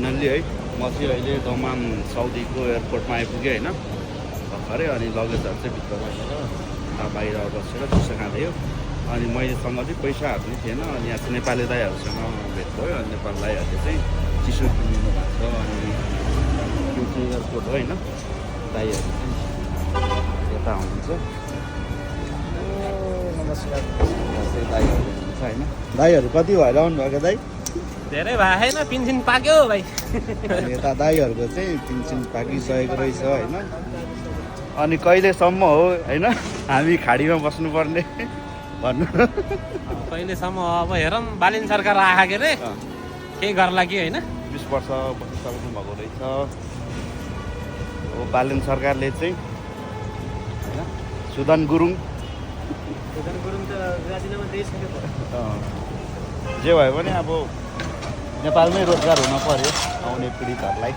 finally है म चाहिँ अहिले दमाम साउदीको एयरपोर्टमा आइपुगेँ होइन भर्खरै अनि लगेजहरू चाहिँ भित्र राखेर बाहिर बसेर चिसो खाँदै हो अनि मैलेसँग चाहिँ पैसाहरू पनि थिएन अनि यहाँ चाहिँ नेपाली दाइहरूसँग भेट भयो अनि नेपाली दाइहरूले चाहिँ चिसो किनिदिनु भएको छ अनि यो चाहिँ एयरपोर्ट हो होइन दाइहरू चाहिँ यता हुनुहुन्छ नमस्कार चाहिँ दाइहरू हुनुहुन्छ होइन दाइहरू कति भएर आउनुभएको दाइ धेरै भए छैन पिन्सिन पाक्यो भाइ अनि यता दाइहरूको चाहिँ पिन्सिन पाकिसकेको रहेछ होइन अनि कहिलेसम्म हो होइन हामी खाडीमा बस्नुपर्ने भन्नु कहिलेसम्म अब हेरौँ बालिन सरकार आएको के अरे केही गर्ला कि होइन 20 वर्ष बसिसक्नु भएको रहेछ अब बालिन सरकारले चाहिँ होइन सुदन गुरुङ जे भयो भने अब नेपालमै रोजगार हुन पर्यो आउने पीडितहरूलाई